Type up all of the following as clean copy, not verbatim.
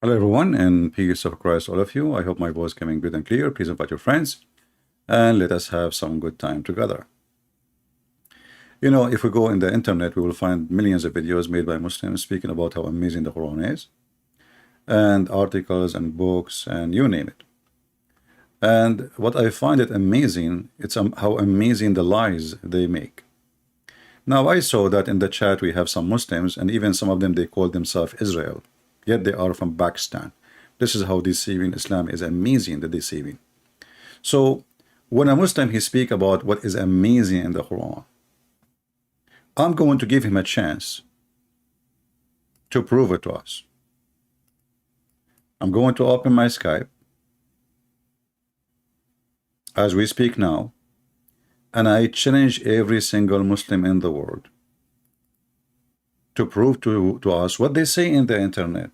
Hello everyone, and peace of Christ all of you. I hope my voice coming good and clear. Please invite your friends and let us have some good time together. You know, if we go in the internet, we will find millions of videos made by Muslims speaking about how amazing the Quran is, and articles and books and you name it. And what I find it amazing, it's how amazing the lies they make. Now I saw that in the chat we have some Muslims, and even some of them they call themselves Israel, yet they are from Pakistan. This is how deceiving Islam is. Amazing, the deceiving. So when a Muslim he speak about what is amazing in the Quran, I'm going to give him a chance to prove it to us. I'm going to open my Skype as we speak now, and I challenge every single Muslim in the world to prove to us what they say in the internet.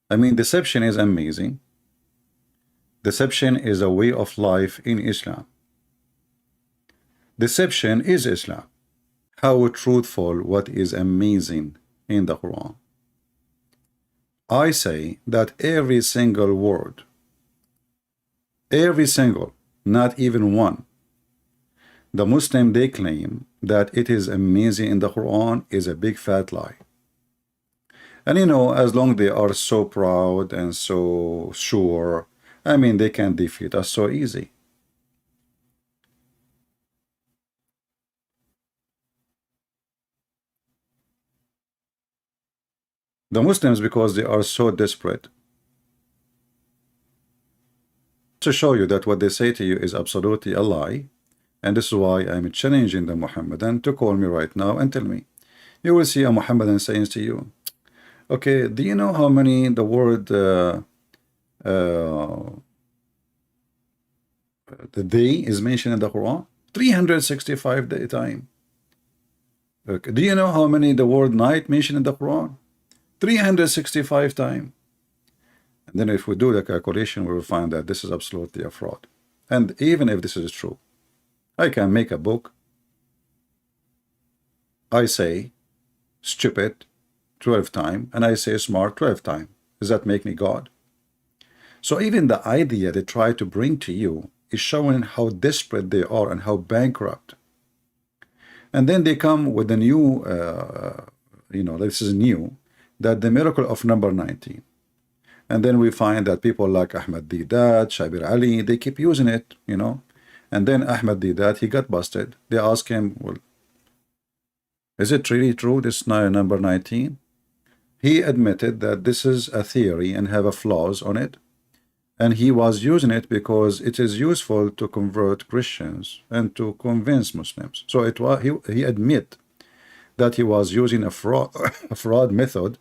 I mean, deception is amazing. Deception is a way of life in Islam. Deception is Islam. How truthful what is amazing in the Quran. I say that every single word, every single, not even one, the Muslim they claim that it is amazing in the Quran is a big fat lie. And you know, as long they are so proud and so sure, I mean, they can defeat us so easy. The Muslims, because they are so desperate to show you that what they say to you is absolutely a lie, and this is why I'm challenging the Muhammadan to call me right now and tell me. You will see a Muhammadan saying to you, okay, do you know how many the word the day is mentioned in the Quran? 365 day time. Okay. Do you know how many the word night mentioned in the Quran? 365 times. And then if we do the calculation, we will find that this is absolutely a fraud. And even if this is true, I can make a book. I say stupid 12 times, and I say smart 12 times. Does that make me God? So even the idea they try to bring to you is showing how desperate they are and how bankrupt. And then they come with a new, you know, this is new, that the miracle of number 19. And then we find that people like Ahmad Didat, Shabir Ali, they keep using it, you know. And then Ahmad Didat, he got busted. They ask him, well, is it really true, this number 19? He admitted that this is a theory and have a flaws on it. And he was using it because it is useful to convert Christians and to convince Muslims. So it was he admit that he was using a fraud method,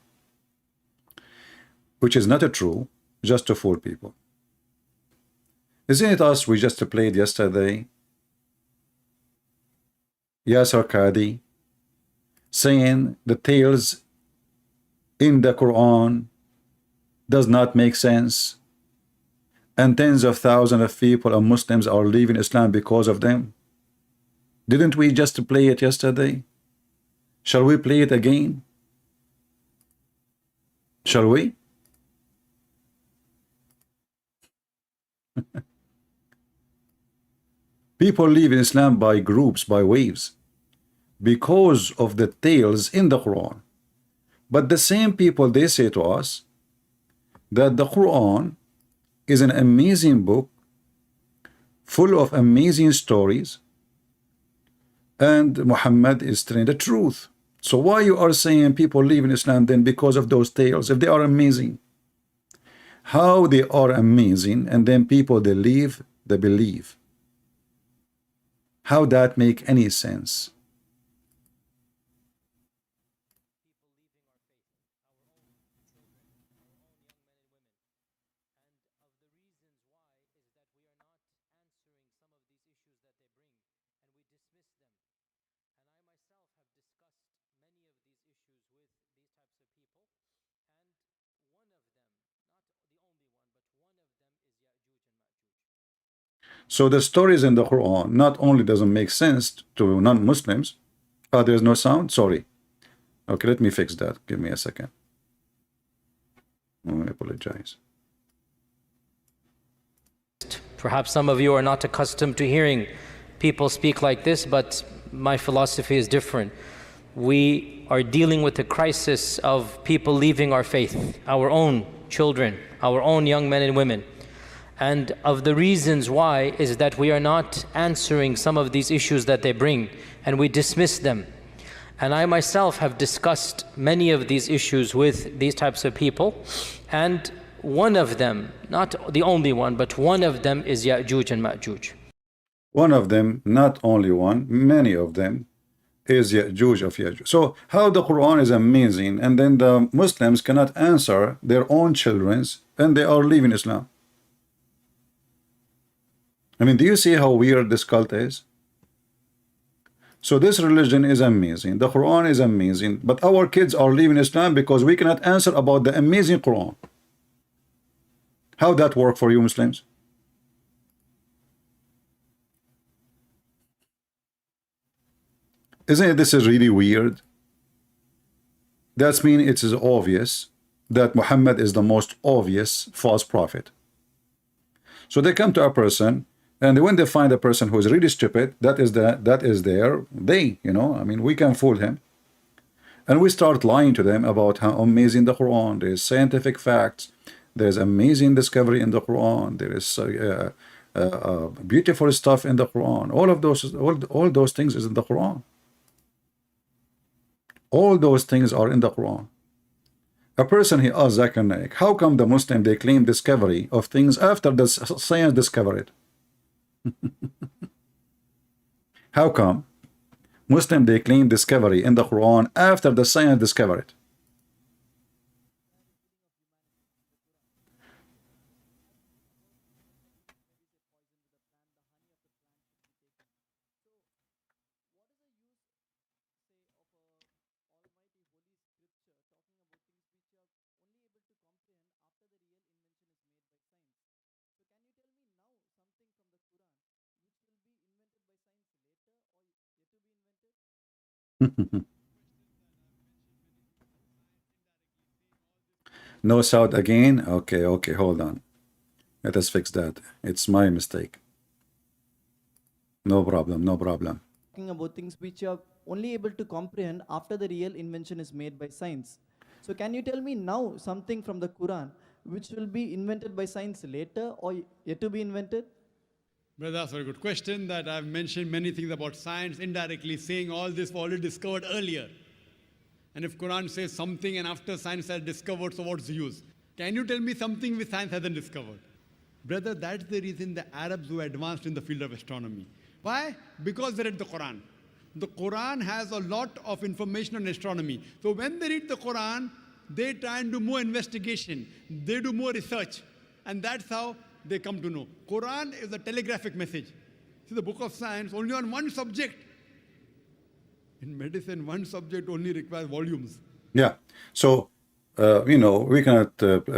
which is not a true, just to fool people. Isn't it us we just played yesterday? Yasser Qadi saying the tales in the Quran does not make sense, and tens of thousands of people and Muslims are leaving Islam because of them. Didn't we just play it yesterday? Shall we play it again? Shall we? People leave Islam by groups, by waves, because of the tales in the Quran. But the same people, they say to us that the Quran is an amazing book full of amazing stories, and Muhammad is telling the truth. So why you are saying people leave in Islam then because of those tales, if they are amazing? How they are amazing, and then people they leave, they believe? How that make any sense? So the stories in the Quran not only doesn't make sense to non-Muslims. There's no sound, sorry. Okay, let me fix that, give me a second. Oh, I apologize. Perhaps some of you are not accustomed to hearing people speak like this, but my philosophy is different. We are dealing with a crisis of people leaving our faith, our own children, our own young men and women. And of the reasons why is that we are not answering some of these issues that they bring, and we dismiss them. And I myself have discussed many of these issues with these types of people, and one of them, not the only one, but one of them is Ya'juj and Ma'juj. One of them, not only one, many of them, is Ya'juj of Ya'juj. So how the Quran is amazing, and then the Muslims cannot answer their own children's, and they are leaving Islam. I mean, do you see how weird this cult is? So this religion is amazing, the Quran is amazing, but our kids are leaving Islam because we cannot answer about the amazing Quran. How that work for you Muslims? Isn't it, this is really weird? That means it is obvious that Muhammad is the most obvious false prophet. So they come to a person, and when they find a person who is really stupid, that is they, you know, I mean, we can fool him. And we start lying to them about how amazing the Quran, there is scientific facts, there's amazing discovery in the Quran, there is beautiful stuff in the Quran. All those things is in the Quran. All those things are in the Quran. A person, he asks Zakir Naik, how come the Muslim, they claim discovery of things after the science discovered it? How come Muslim, they claim discovery in the Quran after the science discovered it? No sound again? Okay, hold on. Let us fix that. It's my mistake. No problem, no problem. Talking about things which you are only able to comprehend after the real invention is made by science. So can you tell me now something from the Quran which will be invented by science later or yet to be invented? Brother, that's a very good question. That I've mentioned many things about science indirectly, saying all this was already discovered earlier. And if Quran says something and after science has discovered, so what's the use? Can you tell me something which science hasn't discovered? Brother, that's the reason the Arabs were advanced in the field of astronomy. Why? Because they read the Quran. The Quran has a lot of information on astronomy. So when they read the Quran, they try and do more investigation. They do more research. And that's how they come to know. Quran is a telegraphic message. See, the book of science only on one subject. In medicine, one subject only requires volumes. Yeah. So, you know, we cannot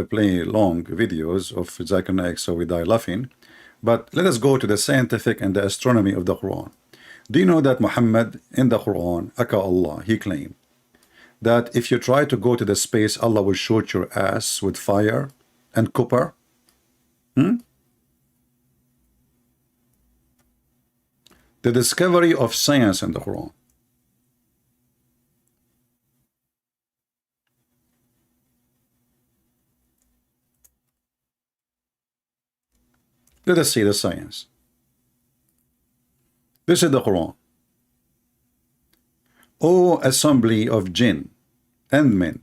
play long videos of Zakir Naik, so we die laughing. But let us go to the scientific and the astronomy of the Quran. Do you know that Muhammad in the Quran, Aka Allah, he claimed that if you try to go to the space, Allah will shoot your ass with fire and copper? The discovery of science in the Quran. Let us see the science. This is the Quran. O assembly of jinn and men,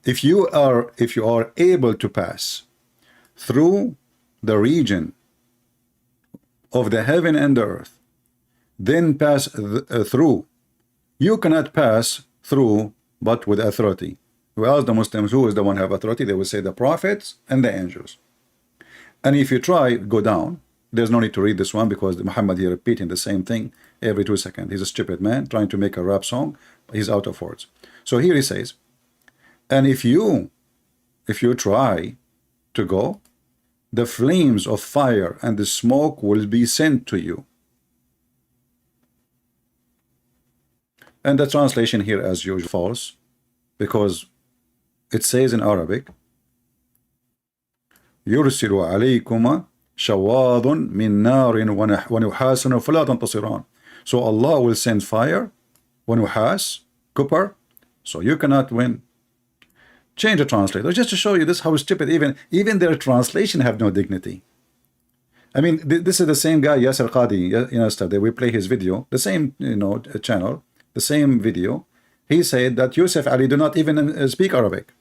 if you are able to pass through the region of the heaven and the earth, then pass through. You cannot pass through but with authority. We ask the Muslims, who is the one who have authority? They will say the prophets and the angels. And if you try, go down, there's no need to read this one because Muhammad here repeating the same thing every 2 seconds. He's a stupid man trying to make a rap song. He's out of words. So here he says, and if you try to go, the flames of fire and the smoke will be sent to you. And the translation here as usual false, because it says in Arabic, يرسل عليكما شواظ من نار ونحاس فلا تنتصران. So Allah will send fire, ونحاس, copper, so you cannot win. Change the translator just to show you this how stupid even their translation have no dignity. I mean, this is the same guy, Yasser Qadi, yesterday we play his video, the same channel, the same video. He said that Yusuf Ali do not even speak Arabic.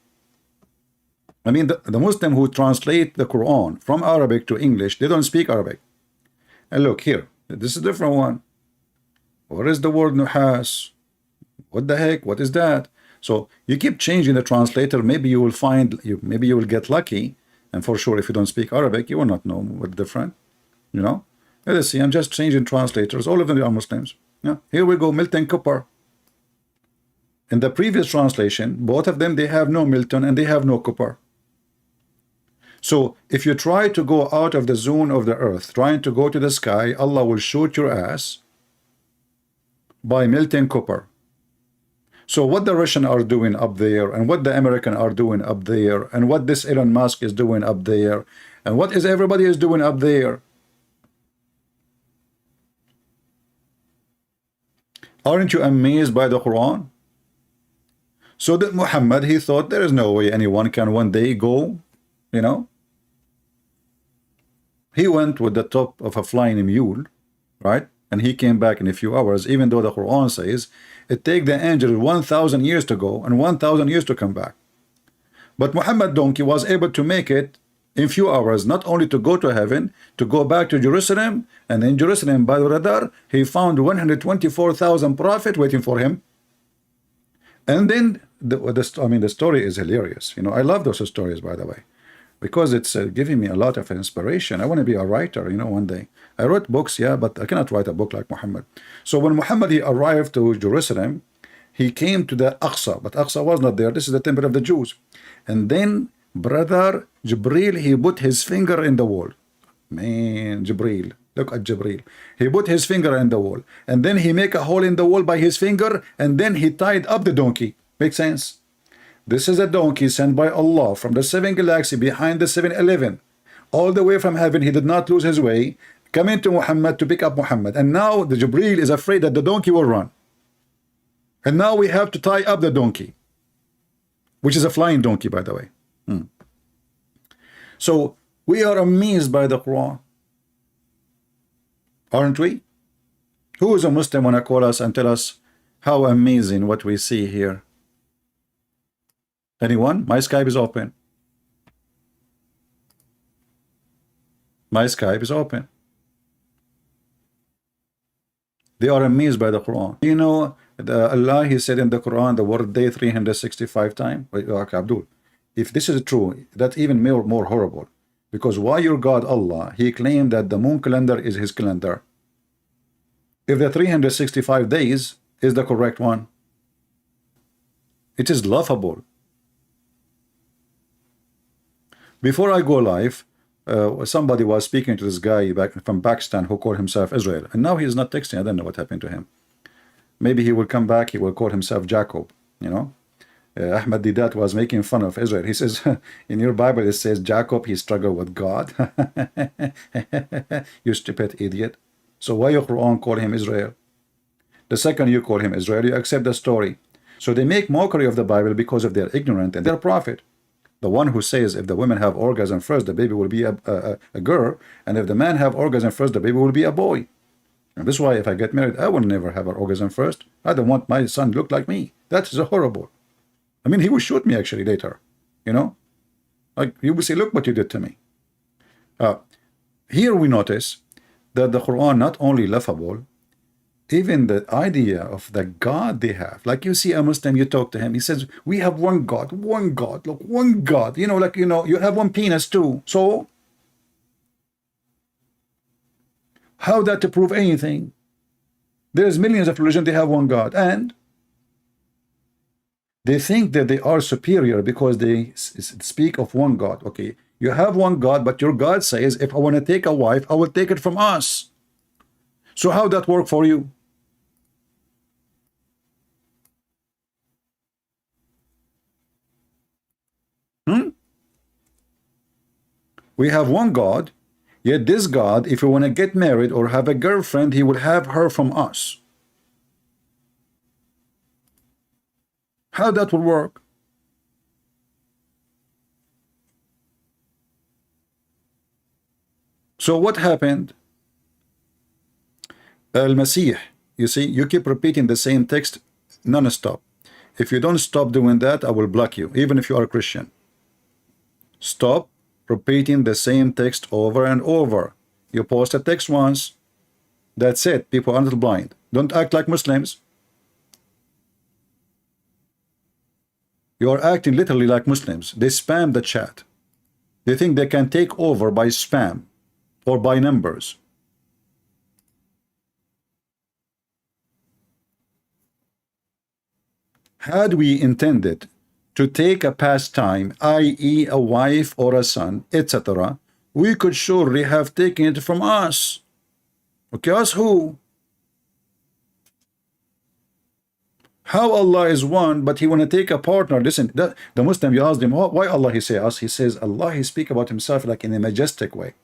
I mean, the Muslim who translate the Quran from Arabic to English, they don't speak Arabic. And look here, this is a different one. What is the word nuhas? What the heck? What is that? So you keep changing the translator. Maybe you will find, maybe you will get lucky. And for sure, if you don't speak Arabic, you will not know what's different. Let's see. I'm just changing translators. All of them are Muslims. Yeah. Here we go. Milton Cooper. In the previous translation, both of them, they have no Milton and they have no Cooper. So if you try to go out of the zone of the earth, trying to go to the sky, Allah will shoot your ass by Milton Cooper. So what the Russian are doing up there, and what the American are doing up there, and what this Elon Musk is doing up there, and what is everybody is doing up there. Aren't you amazed by the Quran? So that Muhammad, he thought there is no way anyone can one day go, He went with the top of a flying mule, right? And he came back in a few hours, even though the Quran says it takes the angel 1,000 years to go and 1,000 years to come back. But Muhammad donkey was able to make it in few hours, not only to go to heaven, to go back to Jerusalem, and in Jerusalem by the radar, he found 124,000 prophet waiting for him. And then the story is hilarious. I love those stories, by the way, because it's giving me a lot of inspiration. I want to be a writer, one day. I wrote books, yeah, but I cannot write a book like Muhammad. So when Muhammad, he arrived to Jerusalem, he came to the Aqsa, but Aqsa was not there. This is the temple of the Jews. And then brother Jibril, he put his finger in the wall. Man, Jibril, look at Jibril. He put his finger in the wall, and then he make a hole in the wall by his finger, and then he tied up the donkey. Makes sense? This is a donkey sent by Allah from the 7 galaxy behind the 7-Eleven. All the way from heaven, he did not lose his way, coming to Muhammad to pick up Muhammad. And now the Jibril is afraid that the donkey will run. And now we have to tie up the donkey, which is a flying donkey, by the way. So we are amazed by the Quran, aren't we? Who is a Muslim want to call us and tell us how amazing what we see here? Anyone? My Skype is open. My Skype is open. They are amazed by the Quran. Allah, he said in the Quran the word day 365 times. Okay, Abdul, if this is true, that's even more horrible. Because why your God Allah, he claimed that the moon calendar is his calendar. If the 365 days is the correct one, it is laughable. Before I go live, somebody was speaking to this guy back from Pakistan who called himself Israel, and now he is not texting. I don't know what happened to him. Maybe he will come back, he will call himself Jacob. Ahmad Didat was making fun of Israel. He says, in your Bible it says Jacob, he struggled with God. You stupid idiot. So why your Quran call him Israel? The second you call him Israel, you accept the story. So they make mockery of the Bible because of their ignorance and their prophet. The one who says if the women have orgasm first, the baby will be a girl, and if the man have orgasm first, the baby will be a boy. And this is why if I get married, I will never have an orgasm first. I don't want my son to look like me. That is horrible. I mean, he will shoot me actually later. Like you will say, look what you did to me. Here we notice that the Quran not only laughable, even the idea of the God they have. Like you see a Muslim, you talk to him, he says, we have one God, look, one God. You have one penis too. So how that to prove anything? There's millions of religions, they have one God. And they think that they are superior because they speak of one God. Okay, you have one God, but your God says, if I want to take a wife, I will take it from us. So how that work for you? We have one God, yet this God, if we want to get married or have a girlfriend, he will have her from us. How that will work? So what happened? Al-Masih, you see, you keep repeating the same text non-stop. If you don't stop doing that, I will block you, even if you are a Christian. Stop repeating the same text over and over. You post a text once, that's it. People are not blind. Don't act like Muslims. You are acting literally like Muslims. They spam the chat. They think they can take over by spam or by numbers. Had we intended to take a pastime, i.e. a wife or a son, etc., we could surely have taken it from us. Okay, us who? How Allah is one, but he want to take a partner. Listen, the Muslim, you ask him, why Allah he say us? He says Allah, he speak about himself like in a majestic way.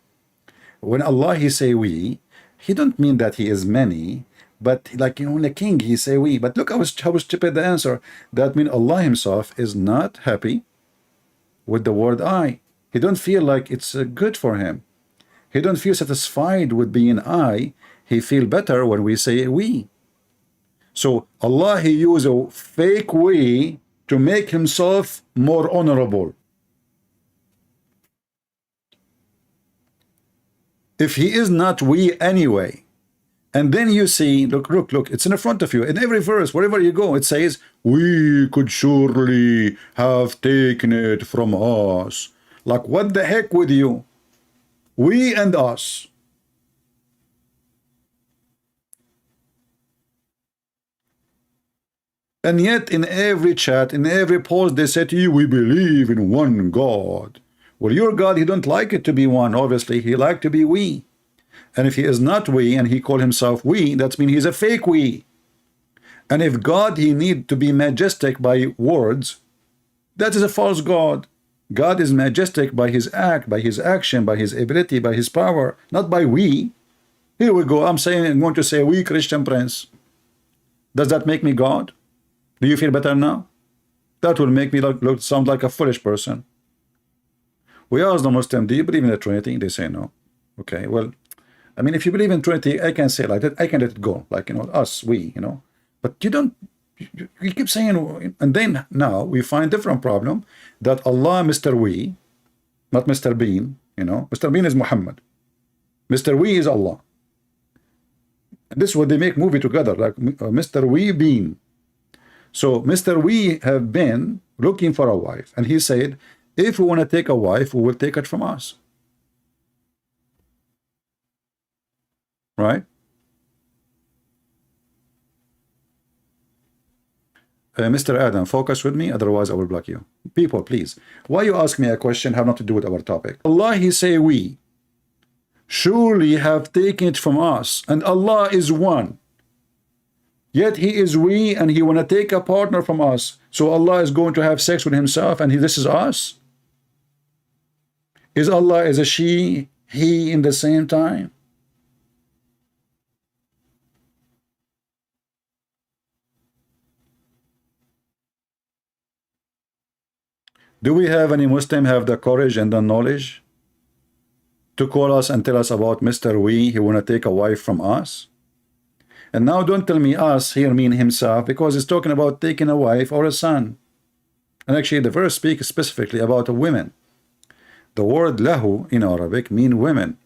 When Allah he say we, he don't mean that he is many, but like, you know, when a king he say we. But look how stupid the answer. That means Allah himself is not happy with the word I. He don't feel like it's good for him. He don't feel satisfied with being I. He feel better when we say we. So Allah he use a fake we to make himself more honorable. If he is not we anyway, and then you see, look, it's in front of you. In every verse, wherever you go, it says, we could surely have taken it from us. Like, what the heck with you? We and us. And yet in every chat, in every post, they say to you, we believe in one God. Well, your God, he don't like it to be one. Obviously, he like to be we. And if he is not we, and he call himself we, that means he's a fake we. And if God, he need to be majestic by words, that is a false God. God is majestic by his act, by his action, by his ability, by his power, not by we. Here we go. I'm going to say we, Christian Prince. Does that make me God? Do you feel better now? That will make me sound like a foolish person. We ask the Muslim, do you believe in the Trinity? They say no. Okay, well, I mean, if you believe in Trinity, I can say like that. I can let it go, like, you know, us, we, you know. But you don't, you keep saying, and then now we find different problem that Allah, Mr. We, not Mr. Bean, you know. Mr. Bean is Muhammad. Mr. We is Allah. And this is what they make movie together, like Mr. We Bean. So Mr. We have been looking for a wife, and he said, if we want to take a wife, we will take it from us. Right? Mr. Adam, focus with me, otherwise I will block you. People, please. Why you ask me a question have not to do with our topic? Allah, he say we surely have taken it from us, and Allah is one. Yet he is we, and he want to take a partner from us. So Allah is going to have sex with himself, and this is us? Is Allah is a she, he in the same time? Do we have any Muslim have the courage and the knowledge to call us and tell us about Mr. We, he want to take a wife from us? And now don't tell me us here mean himself, because it's talking about taking a wife or a son. And actually the verse speaks specifically about a women. The word lahu in Arabic mean women.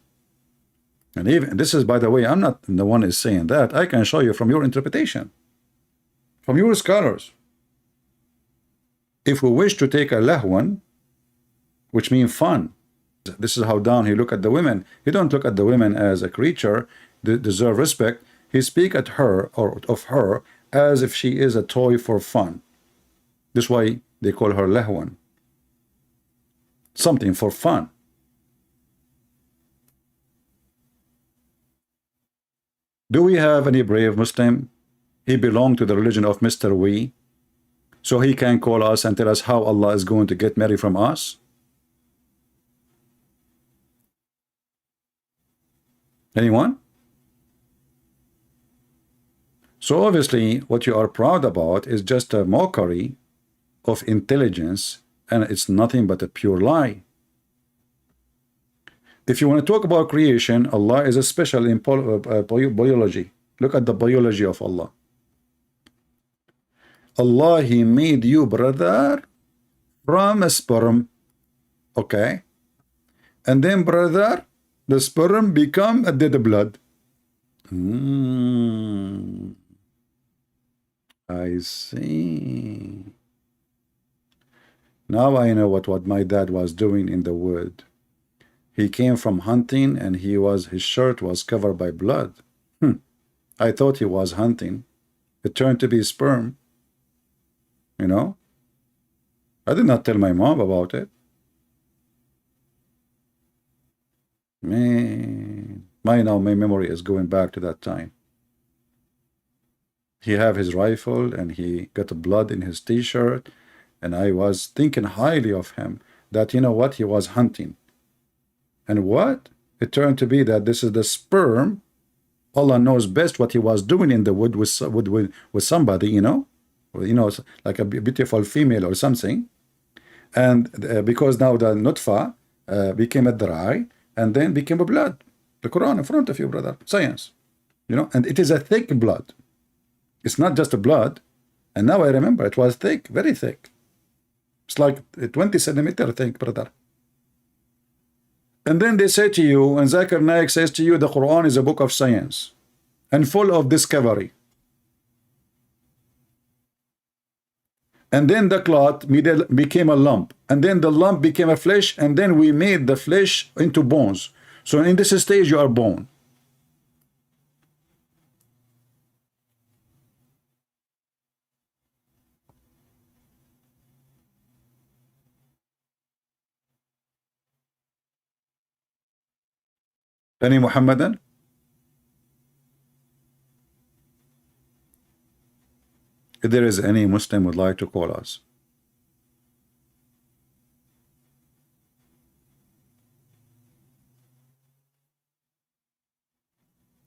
And even this is, by the way, I'm not the one is saying that. I can show you from your interpretation, from your scholars. If we wish to take a lahwan, which means fun, this is how down he look at the women. He don't look at the women as a creature that deserve respect. He speak at her or of her as if she is a toy for fun. This is why they call her lahwan. Something for fun. Do we have any brave Muslim? He belonged to the religion of Mr. We, so he can call us and tell us how Allah is going to get married from us? Anyone? So obviously what you are proud about is just a mockery of intelligence, and it's nothing but a pure lie. If you want to talk about creation, Allah is a special in biology. Look at the biology of Allah. Allah, He made you, brother, from a sperm. Okay? And then, brother, the sperm become a dead blood. I see. Now I know what my dad was doing in the wood. He came from hunting and his shirt was covered by blood. I thought he was hunting. It turned to be sperm. You know? I did not tell my mom about it. Man, my memory is going back to that time. He have his rifle and he got blood in his t-shirt, and I was thinking highly of him, that you know what, he was hunting. And what? It turned to be that this is the sperm. Allah knows best what he was doing in the wood with somebody, you know, like a beautiful female or something. And because now the nutfa became a dry, and then became a blood. The Quran in front of you, brother. Science. You know, and it is a thick blood. It's not just a blood. And now I remember it was thick, very thick. It's like a 20 centimeter thick, brother. And then they say to you, and Zakir Naik says to you, the Quran is a book of science and full of discovery. And then the clot became a lump, and then the lump became a flesh, and then we made the flesh into bones. So in this stage you are bone. Any Muhammadan? If there is any Muslim would like to call us.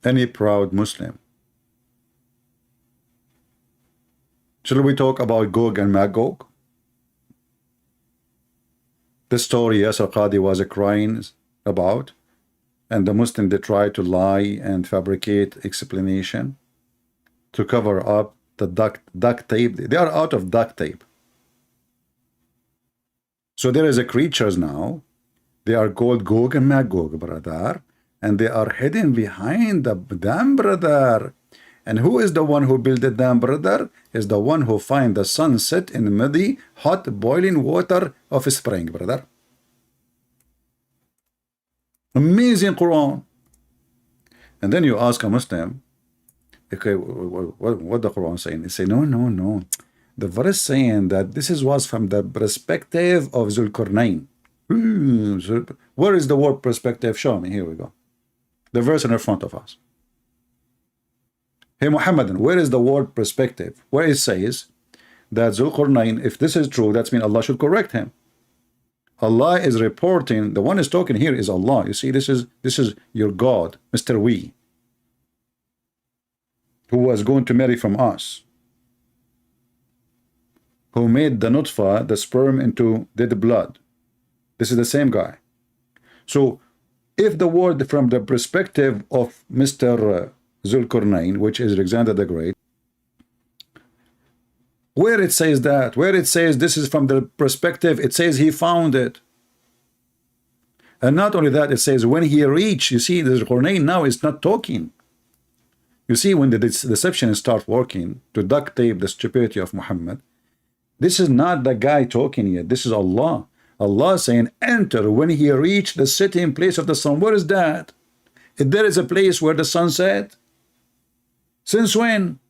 Any proud Muslim. Shall we talk about Gog and Magog? The story Yasir Qadi was crying about, and the Muslim, they try to lie and fabricate explanation to cover up the duct tape. They are out of duct tape. So there is a creatures now. They are called Gog and Magog, brother, and they are hidden behind the dam, brother. And who is the one who built the dam, brother? Is the one who find the sunset in muddy, hot, boiling water of a spring, brother. Amazing Quran. And then you ask a Muslim, okay, what the Quran saying? They say, no. The verse saying that this was from the perspective of Zulkarnain. Where is the word perspective? Show me. Here we go. The verse in front of us. Hey Muhammadan, where is the word perspective? Where it says that Zulkarnain, if this is true, that means Allah should correct him. Allah is reporting, the one is talking here is Allah. You see, this is your God, Mr. We, who was going to marry from us, who made the nutfa, the sperm, into dead blood. This is the same guy. So if the word from the perspective of Mr. Zulkarnain, which is Alexander the Great, where it says that, where it says this is from the perspective, it says he found it. And not only that, it says when he reached, you see, the Zulkarnain now is not talking. You see, when the deception starts working to duct tape the stupidity of Muhammad, this is not the guy talking yet. This is Allah. Allah saying, enter when he reached the setting place of the sun. Where is that? If there is a place where the sun set, since when?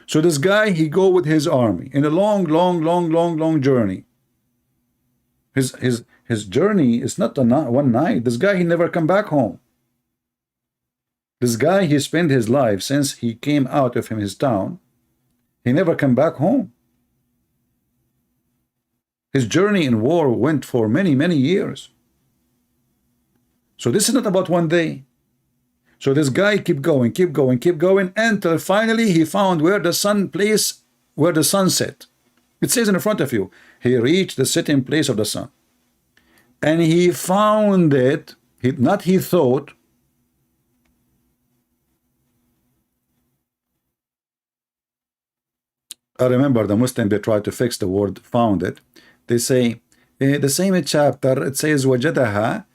So this guy, he go with his army in a long journey. His journey is not one night. This guy, he never come back home. This guy, he spent his life since he came out of his town. He never come back home. His journey in war went for many years. So this is not about one day. So this guy keep going until finally he found where the sun set. It says in front of you, he reached the setting place of the sun. And he found it, he thought. I remember the Muslim, they try to fix the word found it. They say, the same chapter, it says, wajadaha,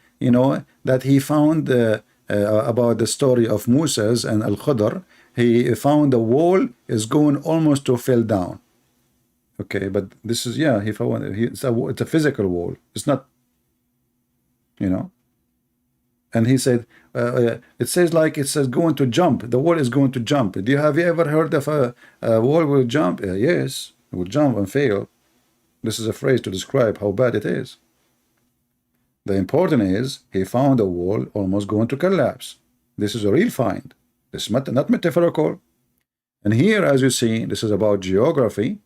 that he found about the story of Moses and Al-Khudr. He found the wall is going almost to fall down. Okay, but this is, yeah, he found it's a physical wall. It's not, And he said, it says going to jump. The wall is going to jump. Have you ever heard of a wall will jump? Yes, it will jump and fail. This is a phrase to describe how bad it is. The important is he found a wall almost going to collapse. This is a real find. This is not metaphorical. And here, as you see, this is about geography.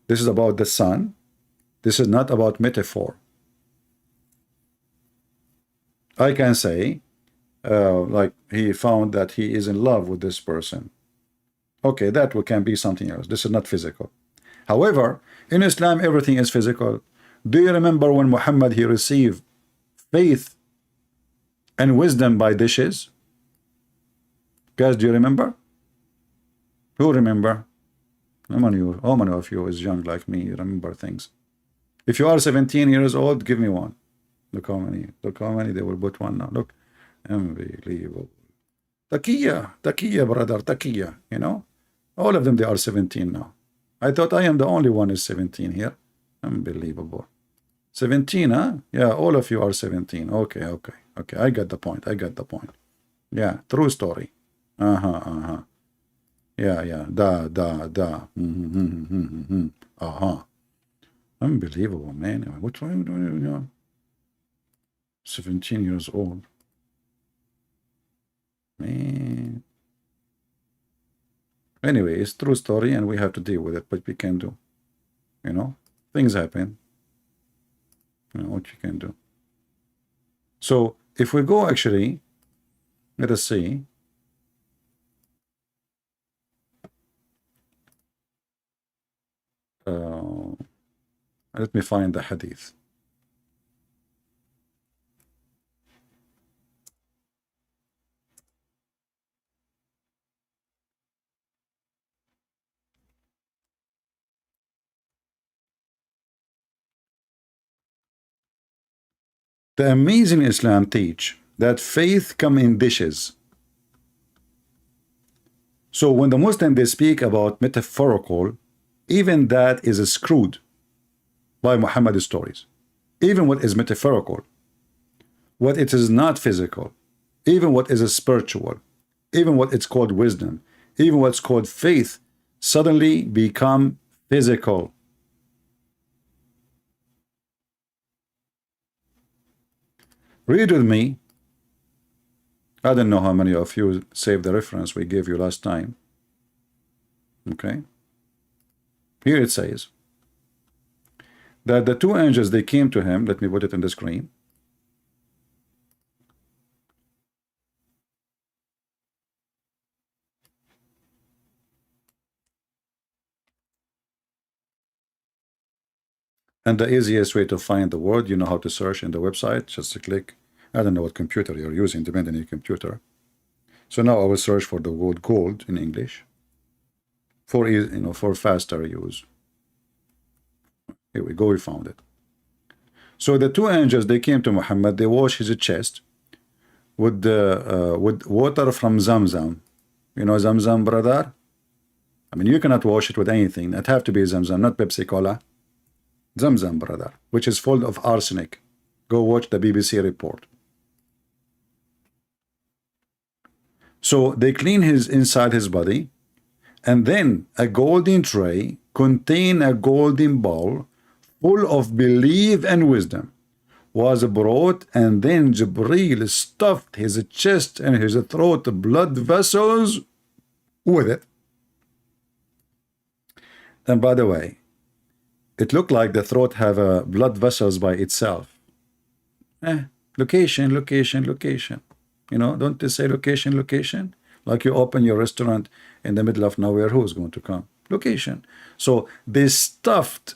This is about the sun. This is not about metaphor. I can say, like he found that he is in love with this person. Okay, that can be something else. This is not physical. However, in Islam, everything is physical. Do you remember when Muhammad, he received faith and wisdom by dishes? Guys, do you remember? Who remember? How many of you is young like me? You remember things. If you are 17 years old, give me one. Look how many they will put one now. Look, unbelievable. Taqiyya, brother, taqiyya. All of them, they are 17 now. I thought I am the only one is 17 here. Unbelievable. 17, huh? Yeah, all of you are 17. Okay. I got the point. Yeah, true story. Yeah. Da. Unbelievable, man. What's wrong? 17 years old. Man. Anyway, it's true story and we have to deal with it, but we can do. Things happen. What you can do. So if we go actually, let us see. Let me find the hadith. The amazing Islam teach that faith come in dishes. So when the Muslim, they speak about metaphorical, even that is screwed by Muhammad's stories. Even what is metaphorical, what it is not physical, even what is spiritual, even what it's called wisdom, even what's called faith, suddenly become physical. Read with me. I don't know how many of you saved the reference we gave you last time. Okay. Here it says that the two angels, they came to him. Let me put it on the screen. And the easiest way to find the word, you know how to search in the website, just to click. I don't know what computer you're using, depending on your computer. So now I will search for the word gold in English for faster use. Here we go, we found it. So the two angels, they came to Muhammad, they washed his chest with water from Zamzam. You know Zamzam, brother? I mean, you cannot wash it with anything. It have to be Zamzam, not Pepsi Cola. Zamzam, brother, which is full of arsenic. Go watch the BBC report. So they clean inside his body, and then a golden tray contain a golden bowl full of belief and wisdom was brought, and then Jibreel stuffed his chest and his throat blood vessels with it. And by the way, it looked like the throat have blood vessels by itself. Location, location, location. You know, don't they say location, location? Like you open your restaurant in the middle of nowhere, who's going to come? Location. So they stuffed.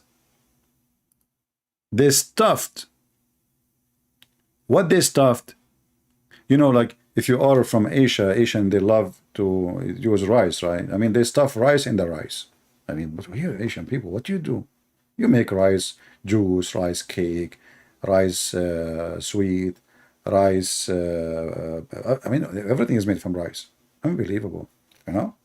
What they stuffed, you know, like if you order from Asia, Asian, they love to use rice, right? I mean, they stuff rice in the rice. I mean, but here, Asian people, what do you do? You make rice juice, rice cake, rice sweet, rice. I mean, everything is made from rice. Unbelievable, you know?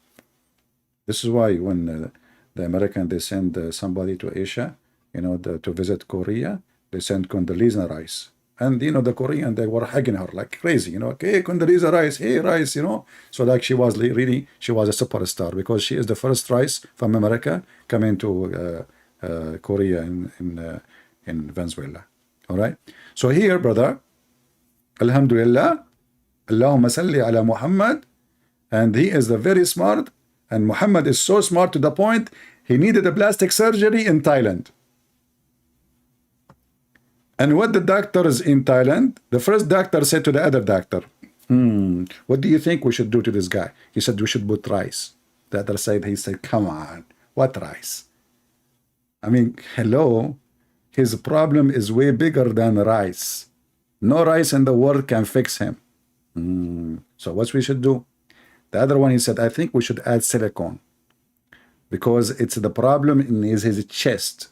This is why when the American, they send somebody to Asia, you know, to visit Korea, they send Condoleezza rice. And, you know, the Korean, they were hugging her like crazy, you know, okay, Condoleezza rice, hey, rice, you know. So like she was really, she was a superstar because she is the first rice from America coming to Korea in Venezuela. All right. So here, brother, Alhamdulillah, Allahumma salli ala Muhammad, and he is the very smart, and Muhammad is so smart to the point he needed a plastic surgery in Thailand. And what the doctors in Thailand, the first doctor said to the other doctor, what do you think we should do to this guy? He said, we should put rice. The other side, he said, come on, what rice? I mean, hello, his problem is way bigger than rice. No rice in the world can fix him. So what we should do? The other one, he said, I think we should add silicone because it's the problem in his chest.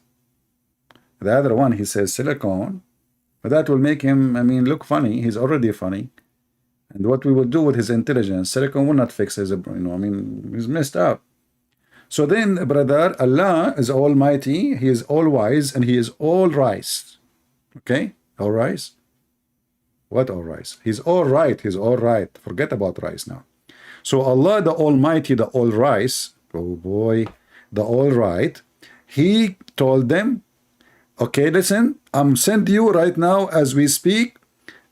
The other one, he says silicone, but that will make him, I mean, look funny. He's already funny. And what we will do with his intelligence, silicone will not fix his, you know, I mean, he's messed up. So then, brother, Allah is almighty, he is all wise, and he is all rice. Okay? All rice? What all rice? He's all right, he's all right. Forget about rice now. So Allah, the almighty, the all rice, oh boy, the all right, he told them, okay, listen, I'm sending you right now as we speak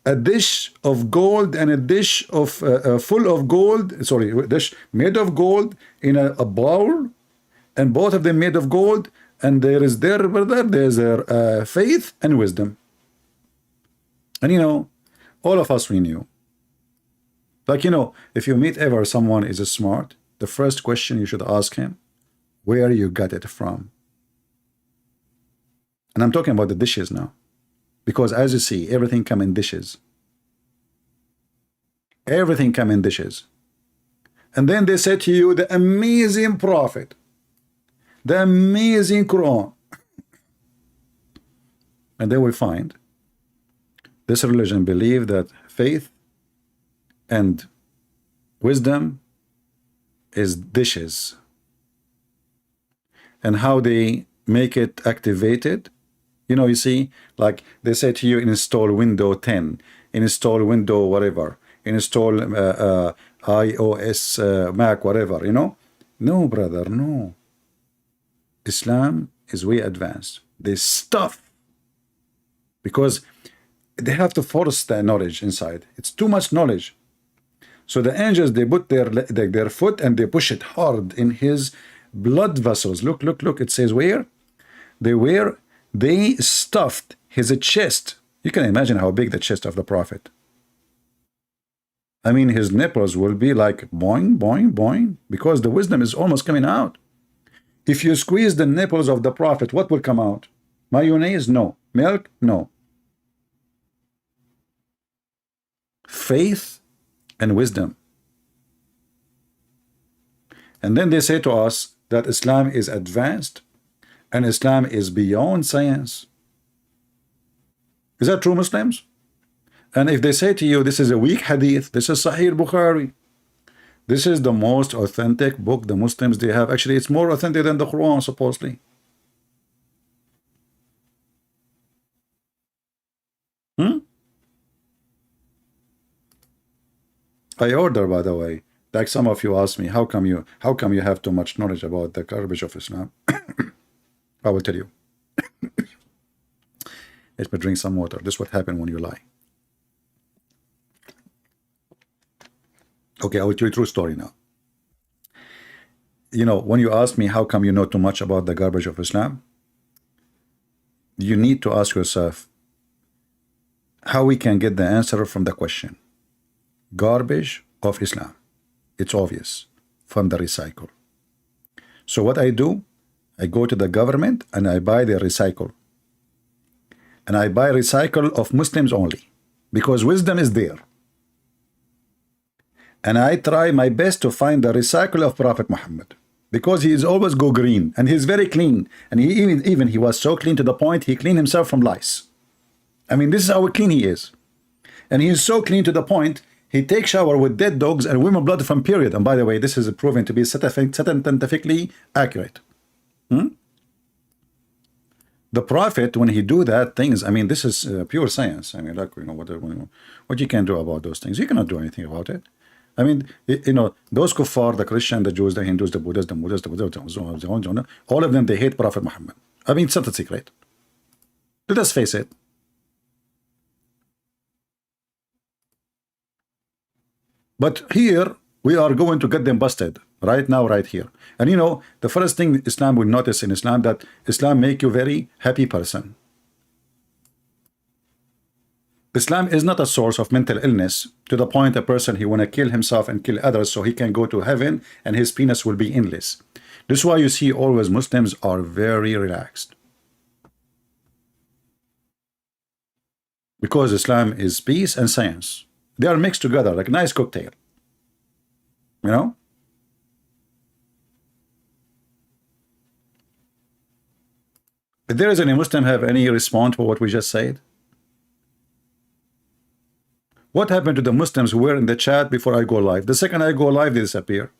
a dish of gold and a dish of full of gold, sorry, a dish made of gold in a bowl, and both of them made of gold, and there is their brother, there's their faith and wisdom. And you know, all of us we knew. Like, you know, if you meet ever someone is smart, the first question you should ask him, where you got it from? And I'm talking about the dishes now. Because as you see, everything come in dishes. Everything come in dishes. And then they say to you, the amazing prophet, the amazing Quran. And they will find this religion believe that faith and wisdom is dishes. And how they make it activated. You know, you see, like they say to you, install Windows 10, install Windows whatever, install iOS, Mac, whatever, you know. No, brother, no. Islam is way advanced. They stuff because they have to force the knowledge inside. It's too much knowledge. So the angels, they put their foot and they push it hard in his blood vessels. Look, look, look. It says where? They stuffed his chest. You can imagine how big the chest of the prophet. I mean, his nipples will be like boing, boing, boing, because the wisdom is almost coming out. If you squeeze the nipples of the prophet, what will come out? Mayonnaise? No. Milk? No. Faith and wisdom. And then they say to us that Islam is advanced and Islam is beyond science. Is that true, Muslims? And if they say to you, this is a weak hadith, this is Sahih Bukhari, this is the most authentic book the Muslims they have. Actually, it's more authentic than the Quran, supposedly. I order, by the way, like some of you ask me, how come you have too much knowledge about the garbage of Islam? I will tell you. Let me drink some water. This is what happens when you lie. Okay, I will tell you a true story now. You know, when you ask me how come you know too much about the garbage of Islam, you need to ask yourself, how we can get the answer from the question. Garbage of Islam. It's obvious from the recycle. So what I do, I go to the government and I buy the recycle. And I buy recycle of Muslims only, because wisdom is there. And I try my best to find the recycle of Prophet Muhammad, because he is always go green and he's very clean. And he even he was so clean to the point he cleaned himself from lice. I mean, this is how clean he is. And he is so clean to the point he takes shower with dead dogs and women blood from period. And by the way, this is proven to be scientifically accurate. The Prophet, when he do that things, I mean, this is pure science. I mean, like, you know, what you can do about those things? You cannot do anything about it. I mean, you know, those kuffar, the Christian, the Jews, the Hindus, the Buddhists, the Muslims, all of them, they hate Prophet Muhammad. I mean, it's not a secret. Let us face it. But here, we are going to get them busted right now, right here. And you know, the first thing Islam will notice in Islam, that Islam make you very happy person. Islam is not a source of mental illness to the point a person he want to kill himself and kill others so he can go to heaven and his penis will be endless. This is why you see always Muslims are very relaxed. Because Islam is peace and science. They are mixed together like a nice cocktail. You know? If there is any Muslim have any response for what we just said? What happened to the Muslims who were in the chat before I go live? The second I go live, they disappear.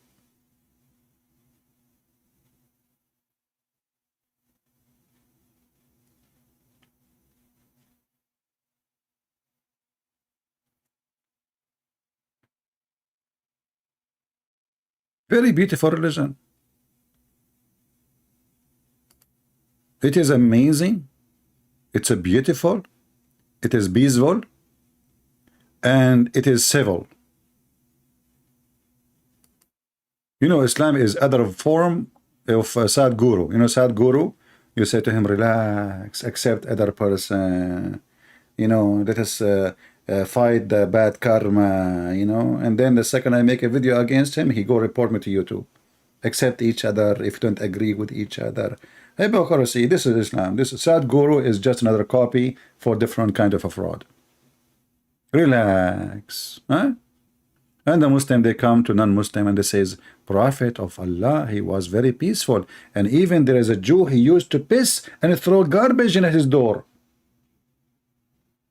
Very beautiful religion. It is amazing. It's a beautiful. It is peaceful. And it is civil. You know, Islam is other form of Sadhguru. You know, Sadhguru, you say to him, relax, accept other person. You know, let us fight the bad karma, you know. And then the second I make a video against him, he go report me to YouTube. Accept each other if you don't agree with each other. Hypocrisy, this is Islam. This Sadhguru is just another copy for different kind of a fraud. Relax. Huh? And the Muslim, they come to non-Muslim and they says, Prophet of Allah, he was very peaceful. And even there is a Jew, he used to piss and throw garbage in his door.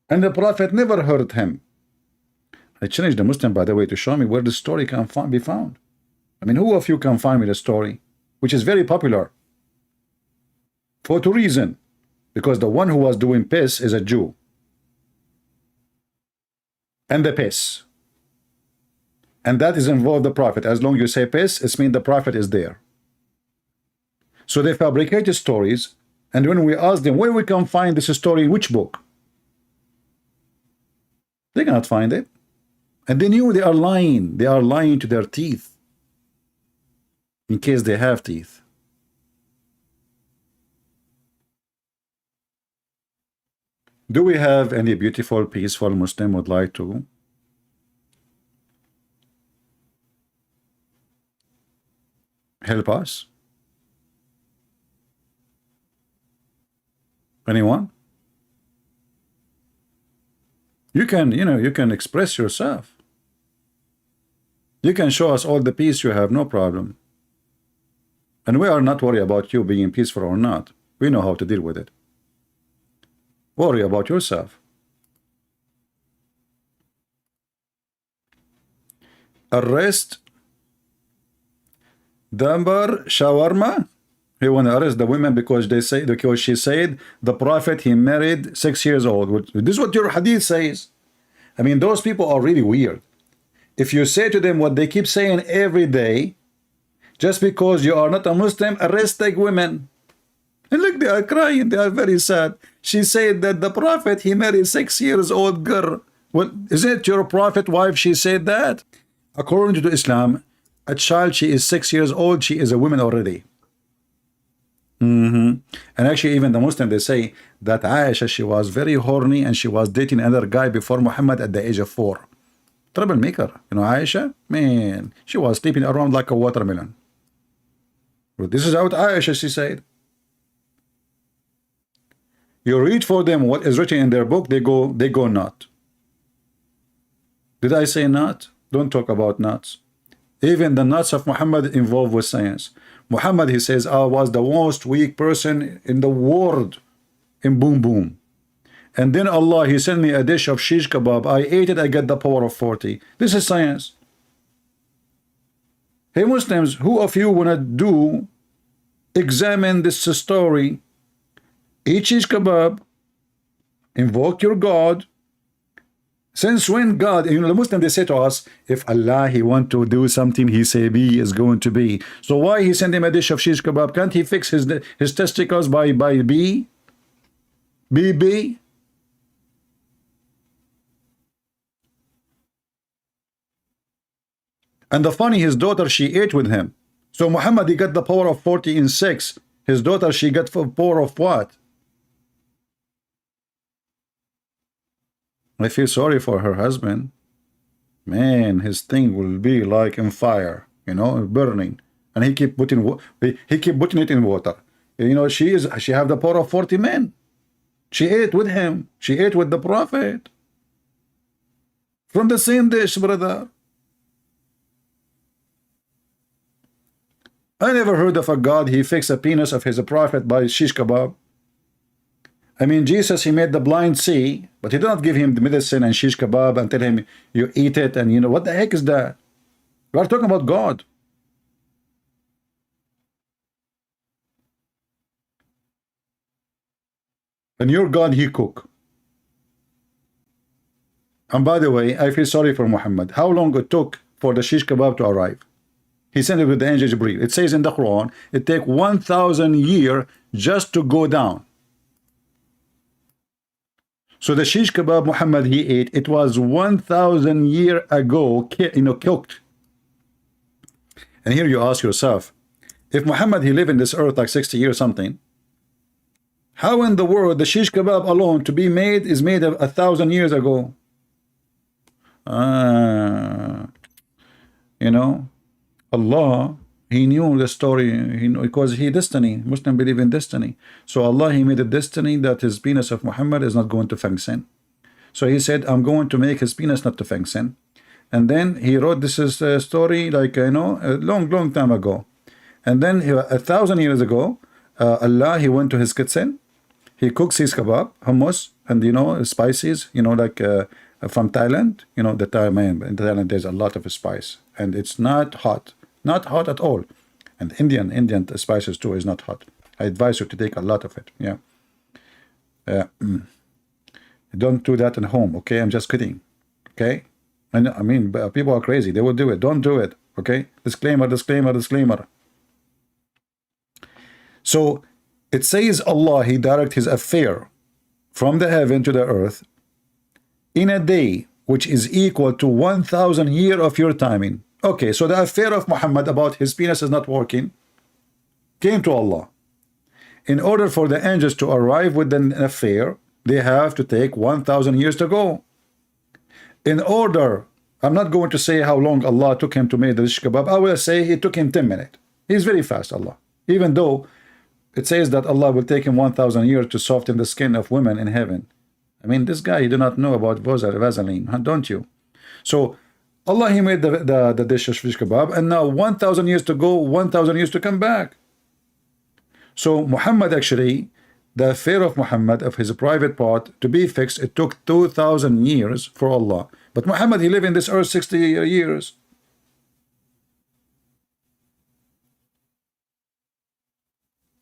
And the Prophet never hurt him. I challenged the Muslim, by the way, to show me where the story can be found. I mean, who of you can find me the story? Which is very popular. For two reasons. Because the one who was doing piss is a Jew. And the piss. And that is involved the Prophet. As long as you say piss, it means the Prophet is there. So they fabricated stories. And when we ask them, where we can find this story, in which book? They cannot find it. And they knew they are lying. They are lying to their teeth. In case they have teeth. Do we have any beautiful, peaceful Muslim would like to help us? Anyone? You can, you know, you can express yourself. You can show us all the peace you have, no problem. And we are not worried about you being peaceful or not. We know how to deal with it. Worry about yourself. Arrest Dambar Shawarma. He want to arrest the women because she said the Prophet he married 6 years old. This is what your Hadith says. I mean, those people are really weird. If you say to them what they keep saying every day, just because you are not a Muslim, arrest the women. And look, they are crying. They are very sad. She said that the Prophet, he married 6 years old girl. Well, is it your Prophet wife? She said that. According to Islam, a child, she is 6 years old. She is a woman already. And actually, even the Muslim, they say that Aisha, she was very horny and she was dating another guy before Muhammad at the age of 4. Troublemaker. You know, Aisha, man, she was sleeping around like a watermelon. Well, this is out Aisha, she said. You read for them what is written in their book, they go not. Did I say not? Don't talk about nuts. Even the nuts of Muhammad involved with science. Muhammad, he says, I was the most weak person in the world in boom boom. And then Allah, he sent me a dish of shish kebab. I ate it, I get the power of 40. This is science. Hey Muslims, who of you wanna examine this story? Eat shish kebab, invoke your God. Since when God, you know, the Muslim, they say to us, if Allah, he want to do something, he say be is going to be. So why he send him a dish of shish kebab? Can't he fix his testicles by B? B? And the funny, his daughter, she ate with him. So Muhammad, he got the power of 40 in 6. His daughter, she got the power of what? I feel sorry for her husband. Man, his thing will be like in fire, you know, burning. And he keep putting it in water. You know, she have the power of 40 men. She ate with him. She ate with the Prophet. From the same dish, brother. I never heard of a God, he fixed a penis of his prophet by shish kebab. I mean, Jesus, he made the blind see, but he did not give him the medicine and shish kebab and tell him, you eat it, and you know, what the heck is that? We are talking about God. And your God, he cook. And by the way, I feel sorry for Muhammad. How long it took for the shish kebab to arrive? He sent it with the angel Jibreel. It says in the Quran, it take 1,000 years just to go down. So the shish kebab Muhammad he ate, it was 1,000 years ago, you know, cooked. And here you ask yourself, if Muhammad he lived in this earth like 60 years something, how in the world the shish kebab alone to be made is made of 1,000 years ago? You know, Allah, he knew the story, because he destiny. Muslim believe in destiny. So Allah, he made a destiny that his penis of Muhammad is not going to function. So he said, I'm going to make his penis not to function. And then he wrote this is a story like, you know, a long time ago. And then 1,000 years ago, Allah, he went to his kitchen. He cooks his kebab, hummus, and you know, spices, you know, like from Thailand. You know, in Thailand there's a lot of spice, and it's not hot. Not hot at all. And Indian spices too is not hot. I advise you to take a lot of it. Yeah. Don't do that at home, okay? I'm just kidding. Okay? And I mean, people are crazy. They will do it. Don't do it. Okay? Disclaimer. So it says Allah, he direct his affair from the heaven to the earth in a day which is equal to 1,000 years of your timing. Okay, so the affair of Muhammad about his penis is not working came to Allah. In order for the angels to arrive with an affair, they have to take 1,000 years to go. In order, I'm not going to say how long Allah took him to make the shish kebab. I will say it took him 10 minutes. He's very fast, Allah. Even though it says that Allah will take him 1,000 years to soften the skin of women in heaven. I mean, this guy, you do not know about Vaseline, don't you? So Allah, he made the dish of fish kebab, and now 1,000 years to go, 1,000 years to come back. So Muhammad, actually, the affair of Muhammad, of his private part, to be fixed, it took 2,000 years for Allah. But Muhammad, he lived in this earth 60 years.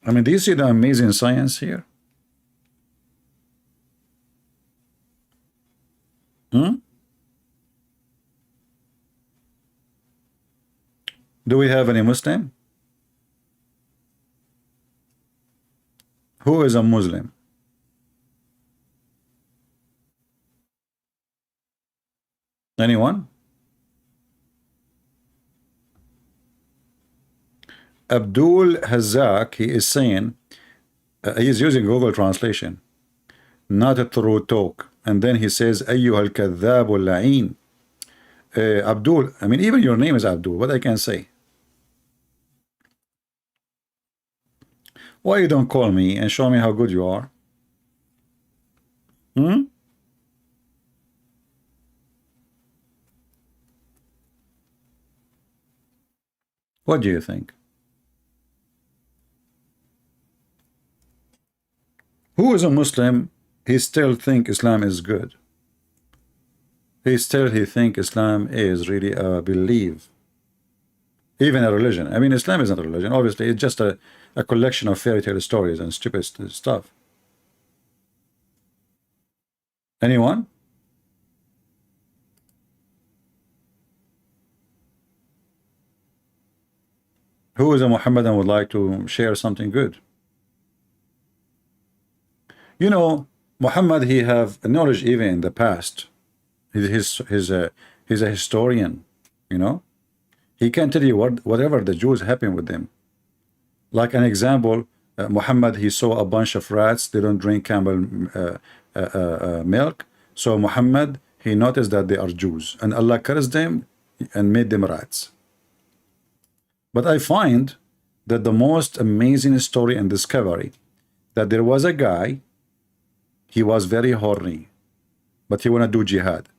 I mean, do you see the amazing science here? Do we have any Muslim? Who is a Muslim? Anyone? Abdul Hazak, he is saying, He's using Google Translation, not a through talk. And then he says, أيها الكذاب اللعين. Abdul, I mean, even your name is Abdul. What I can say? Why you don't call me and show me how good you are? What do you think? Who is a Muslim? He still think Islam is good. He think Islam is really a belief, even a religion. I mean, Islam isn't a religion. Obviously, it's just a collection of fairy tale stories and stupid stuff. Anyone? Who is a Muhammadan would like to share something good? You know, Muhammad, he have knowledge even in the past. He's a historian, you know. He can tell you whatever the Jews happened with them. Like an example, Muhammad, he saw a bunch of rats. They don't drink camel milk. So Muhammad, he noticed that they are Jews. And Allah cursed them and made them rats. But I find that the most amazing story and discovery, that there was a guy, he was very horny, but he want to do jihad.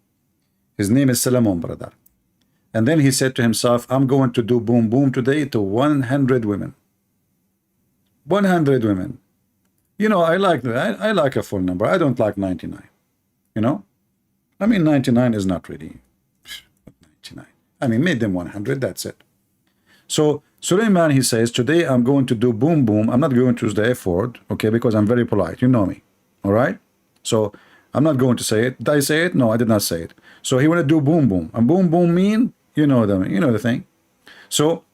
His name is Solomon, brother. And then he said to himself, I'm going to do boom boom today to 100 women. 100 women. You know, I like a full number. I don't like 99. You know? I mean, 99 is not really 99. I mean, made them 100, that's it. So Suleiman, he says, today I'm going to do boom boom. I'm not going to use the F word, okay, because I'm very polite. You know me. All right? So I'm not going to say it. Did I say it? No, I did not say it. So he want to do boom boom. And boom boom mean, you know the thing. So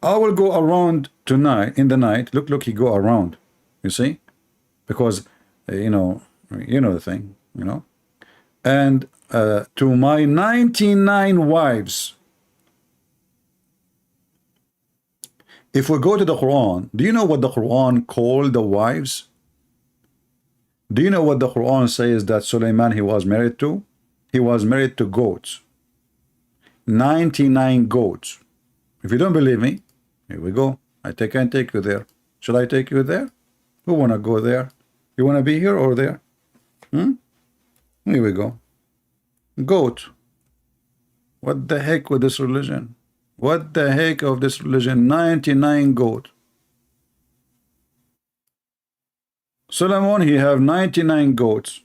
I will go around tonight, in the night. Look, he go around. You see? Because, you know the thing, you know. And to my 99 wives. If we go to the Quran, do you know what the Quran called the wives? Do you know what the Quran says that Suleiman he was married to? He was married to goats. 99 goats. If you don't believe me, here we go. I can take you there. Should I take you there? Who want to go there? You want to be here or there? Here we go. Goat. What the heck with this religion? What the heck of this religion? 99 goat. Solomon, he have 99 goats.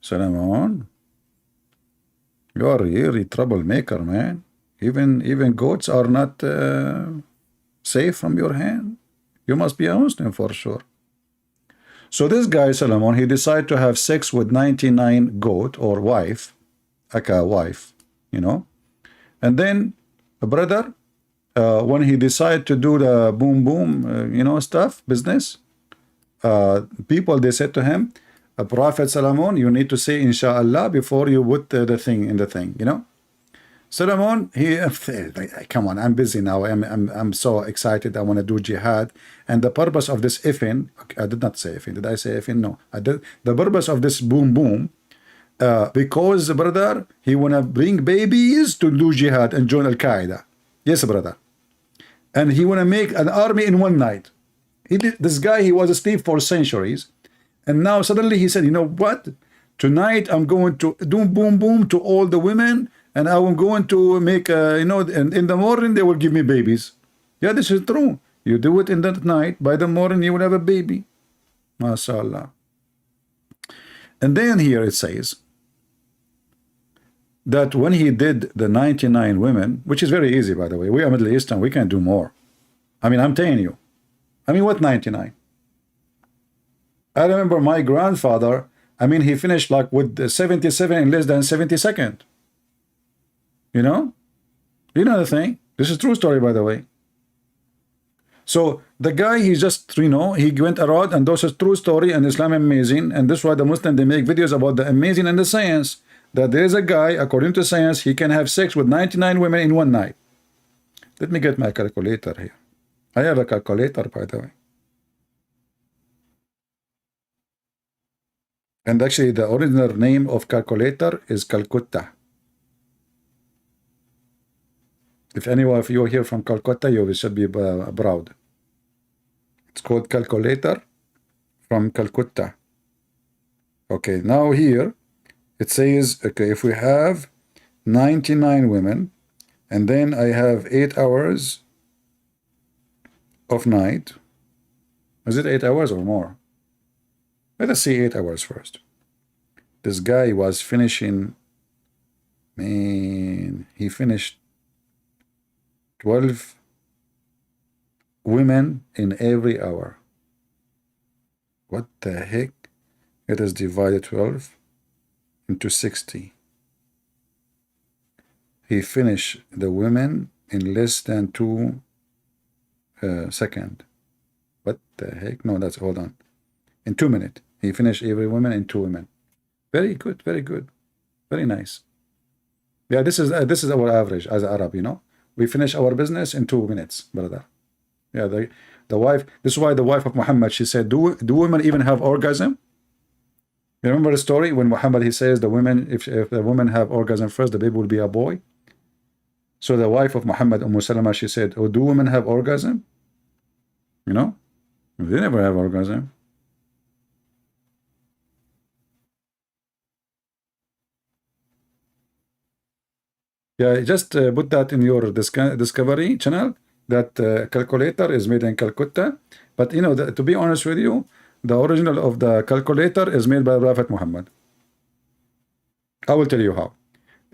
Solomon, you are really troublemaker, man. Even goats are not safe from your hand. You must be a Muslim for sure. So this guy, Solomon, he decided to have sex with 99 goat or wife, like a wife, you know. And then, brother, when he decided to do the boom boom, you know, stuff, business, people, they said to him, Prophet Solomon, you need to say inshallah before you put the thing in the thing, you know. Solomon, he come on, I'm busy now. I'm so excited. I want to do jihad, and the purpose of this ifin, I did not say ifin. Did I say ifin? No, I did. The purpose of this boom boom, because brother, he want to bring babies to do jihad and join Al Qaeda. Yes, brother, and he want to make an army in one night. This guy, he was asleep for centuries, and now suddenly he said, you know what? Tonight I'm going to do boom boom to all the women, and I'm going to make, you know, and in the morning they will give me babies. Yeah, this is true. You do it in the night, by the morning you will have a baby. MashaAllah. And then here it says that when he did the 99 women, which is very easy, by the way, we are Middle Eastern, we can do more. I mean, I'm telling you. I mean, what 99? I remember my grandfather, I mean, he finished like with 77 in less than 70 seconds. You know the thing. This is true story, by the way. So the guy, he just, you know, he went around, and this is true story, and Islam amazing, and this is why the Muslim, they make videos about the amazing and the science, that there is a guy, according to science, he can have sex with 99 women in one night. Let me get my calculator here. I have a calculator, by the way. And actually, the original name of calculator is Calcutta. If any of you are here from Calcutta, you should be proud. It's called calculator from Calcutta. Okay, now here it says, okay, if we have 99 women, and then I have 8 hours of night. Is it 8 hours or more? Let us see 8 hours first. This guy was finishing, man, he finished 12 women in every hour. What the heck? It is divided 12 into 60. He finished the women in less than 2 seconds. What the heck? No, that's, hold on. In 2 minutes. He finished every woman in 2 women. Very good, very good. Very nice. Yeah, this is our average as an Arab, you know. We finish our business in 2 minutes, brother. Yeah, the wife, this is why the wife of Muhammad, she said, do women even have orgasm? You remember the story when Muhammad, he says the women, if the women have orgasm first, the baby will be a boy. So the wife of Muhammad, Salama, she said, oh, do women have orgasm? You know, they never have orgasm. Yeah, just put that in your discovery channel, that calculator is made in Calcutta. But you know, to be honest with you, the original of the calculator is made by Prophet Muhammad. I will tell you how.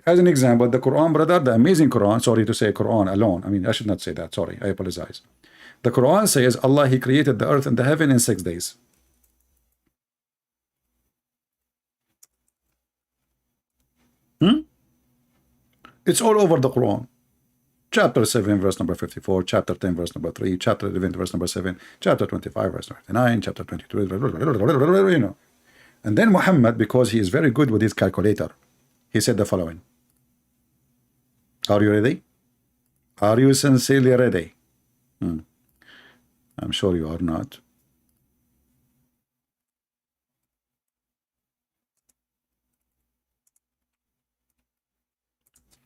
As an example, the Quran, brother, the amazing Quran, sorry to say Quran alone. I mean, I should not say that, sorry, I apologize. The Quran says Allah, He created the earth and the heaven in 6 days. It's all over the Quran. Chapter 7, verse number 54, chapter 10, verse number 3, chapter 11, verse number 7, chapter 25, verse 29, chapter 22, you know. And then Muhammad, because he is very good with his calculator, he said the following. Are you ready? Are you sincerely ready? I'm sure you are not.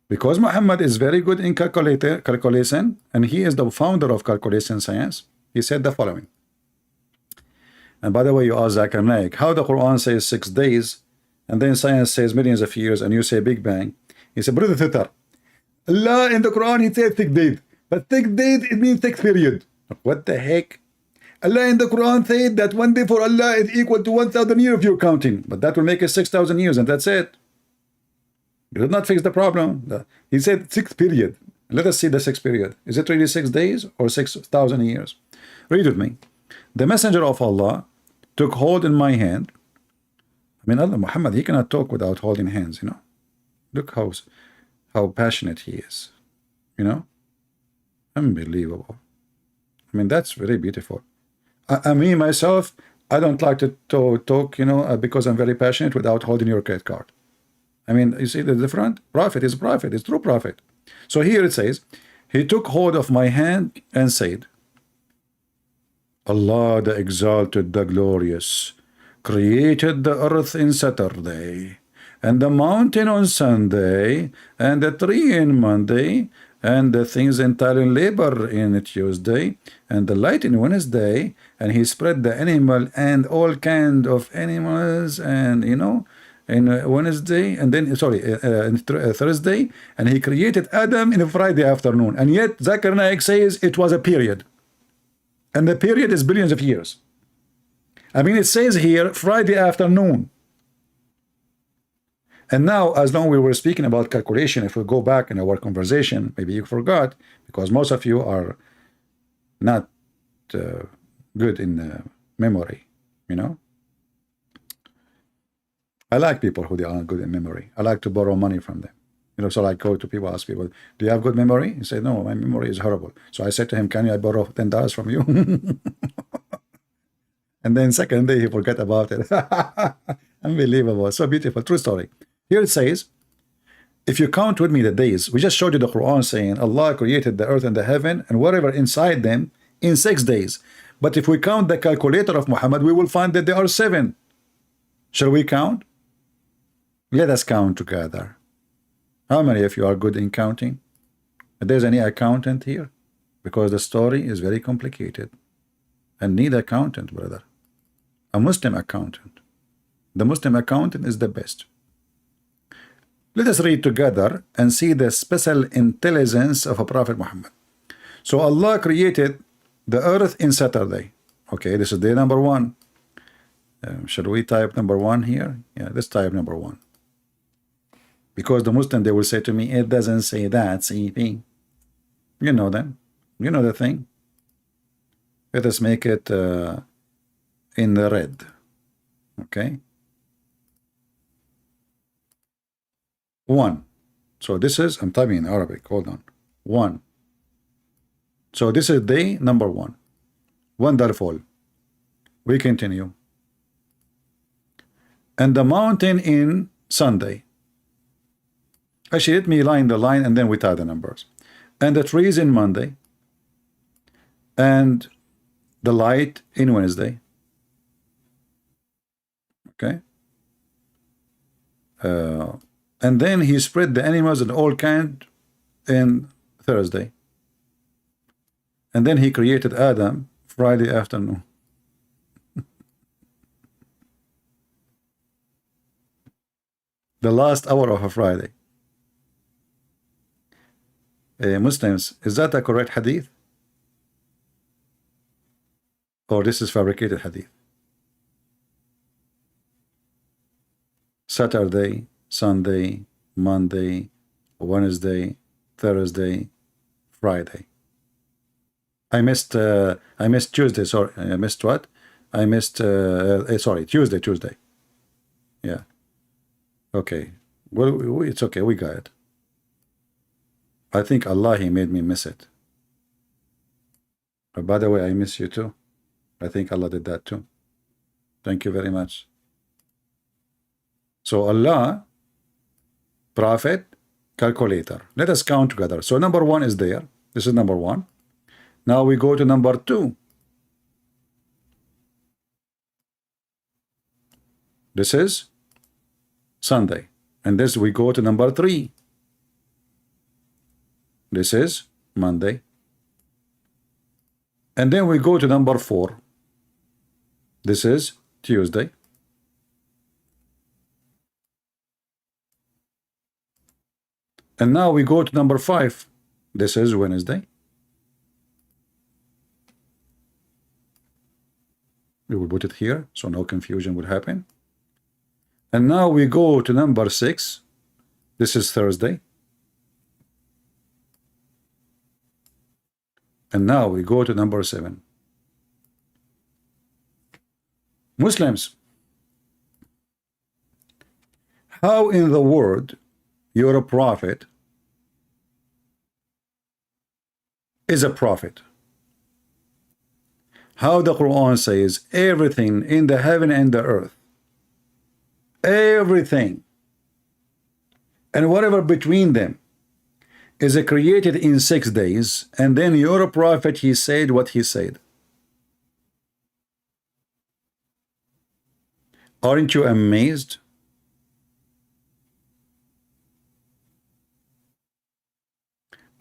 Because Muhammad is very good in calculation, and he is the founder of calculation science, he said the following. And by the way, you ask Zakir Naik, how the Quran says 6 days, and then science says millions of years, and you say Big Bang. He said, brother Thitter, Allah in the Quran, he said 6 days, but 6 days, it means 6 period. What the heck? Allah in the Quran said that 1 day for Allah is equal to 1,000 years of your counting, but that will make it 6,000 years, and that's it. It did not fix the problem. He said 6 period. Let us see the 6 period. Is it really 6 days or 6,000 years? Read with me. The messenger of Allah took hold in my hand. I mean, Allah, Muhammad, he cannot talk without holding hands, you know. Look how passionate he is, you know. Unbelievable. I mean, that's very beautiful. Me, myself, I don't like to talk, you know, because I'm very passionate without holding your credit card. I mean, you see the difference? Prophet is prophet, it's true prophet. So here it says, he took hold of my hand and said, Allah the exalted, the glorious, created the earth in Saturday, and the mountain on Sunday, and the tree in Monday, and the things entailing labor in Tuesday, and the light in Wednesday, and he spread the animal and all kind of animals, and you know, in Wednesday, and then Thursday, and he created Adam in a Friday afternoon. And yet Zakir Naik says it was a period, and the period is billions of years. I mean, it says here Friday afternoon. And now, as long we were speaking about calculation, if we go back in our conversation, maybe you forgot, because most of you are not good in memory, you know. I like people who they are good in memory. I like to borrow money from them. You know, so I go to people, ask people, do you have good memory? He said, no, my memory is horrible. So I said to him, can I borrow $10 from you? And then second day, he forgot about it. Unbelievable. So beautiful. True story. Here it says, if you count with me the days, we just showed you the Quran saying Allah created the earth and the heaven and whatever inside them in 6 days. But if we count the calculator of Muhammad, we will find that there are 7. Shall we count? Let us count together. How many of you are good in counting? If there's any accountant here, because the story is very complicated and need accountant, brother. A Muslim accountant. The Muslim accountant is the best. Let us read together and see the special intelligence of a Prophet Muhammad. So Allah created the earth in Saturday. Okay, this is day number 1. Should we type number 1 here? Yeah, let's type number 1. Because the Muslim, they will say to me, it doesn't say that, CP. You know them. You know the thing. Let us make it in the red. Okay. 1. So this is, I'm typing in Arabic. Hold on. 1. So this is day number 1. Wonderful. We continue. And the mountain in Sunday. Actually, let me line the line and then we tie the numbers. And the trees in Monday. And the light in Wednesday. Okay. And then he spread the animals and all kind in Thursday. And then he created Adam Friday afternoon. The last hour of a Friday. Muslims, is that a correct hadith? Or this is fabricated hadith? Saturday, Sunday, Monday, Wednesday, Thursday, Friday. I missed Tuesday. Sorry, I missed what? I missed sorry, Tuesday. Yeah. Okay. Well, it's okay. We got it. I think Allah, He made me miss it. But by the way, I miss you too. I think Allah did that too. Thank you very much. So Allah, Prophet, calculator. Let us count together. So number 1 is there. This is number 1. Now we go to number 2. This is Sunday. And this we go to number 3. This is Monday. And then we go to number 4. This is Tuesday. And now we go to number 5. This is Wednesday. We will put it here so no confusion will happen. And now we go to number 6. This is Thursday. And now we go to number 7. Muslims, how in the world you're a prophet is a prophet? How the Quran says everything in the heaven and the earth, everything and whatever between them is created in 6 days, and then you're a prophet, he said what he said. Aren't you amazed?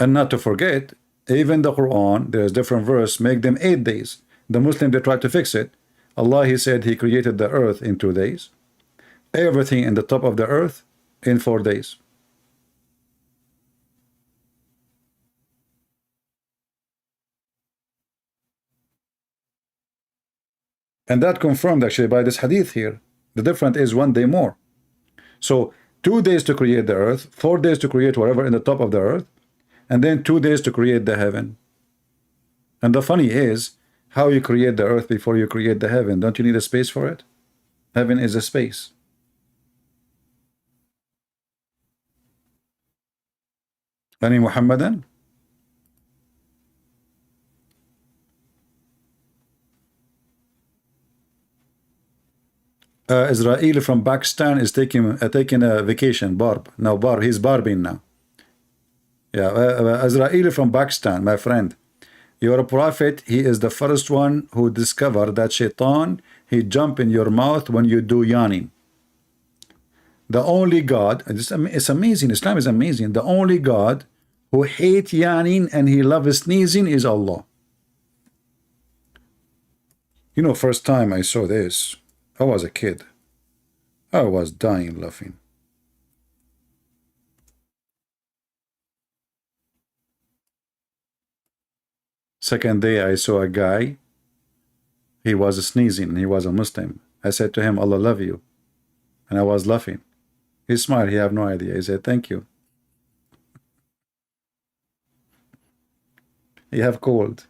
And not to forget, even the Quran, there's different verse, make them 8 days. The Muslim, they try to fix it. Allah, He said He created the earth in 2 days. Everything in the top of the earth in 4 days. And that confirmed actually by this hadith here. The difference is 1 day more. So 2 days to create the earth, 4 days to create whatever in the top of the earth, and then 2 days to create the heaven. And the funny is, how you create the earth before you create the heaven? Don't you need a space for it? Heaven is a space. Any Muhammadan? Israel from Pakistan is taking a vacation. Barb. Now Barb, he's barbing now. Yeah, Israel from Pakistan, my friend. You're a prophet. He is the first one who discovered that shaitan, he jump in your mouth when you do yawning. The only God, it's amazing, Islam is amazing. The only God who hates yawning and he loves sneezing is Allah. You know, first time I saw this, I was a kid. I was dying laughing. Second day I saw a guy, he was sneezing and he was a Muslim. I said to him, Allah love you. And I was laughing. He smiled, he had no idea. He said, thank you. You have cold.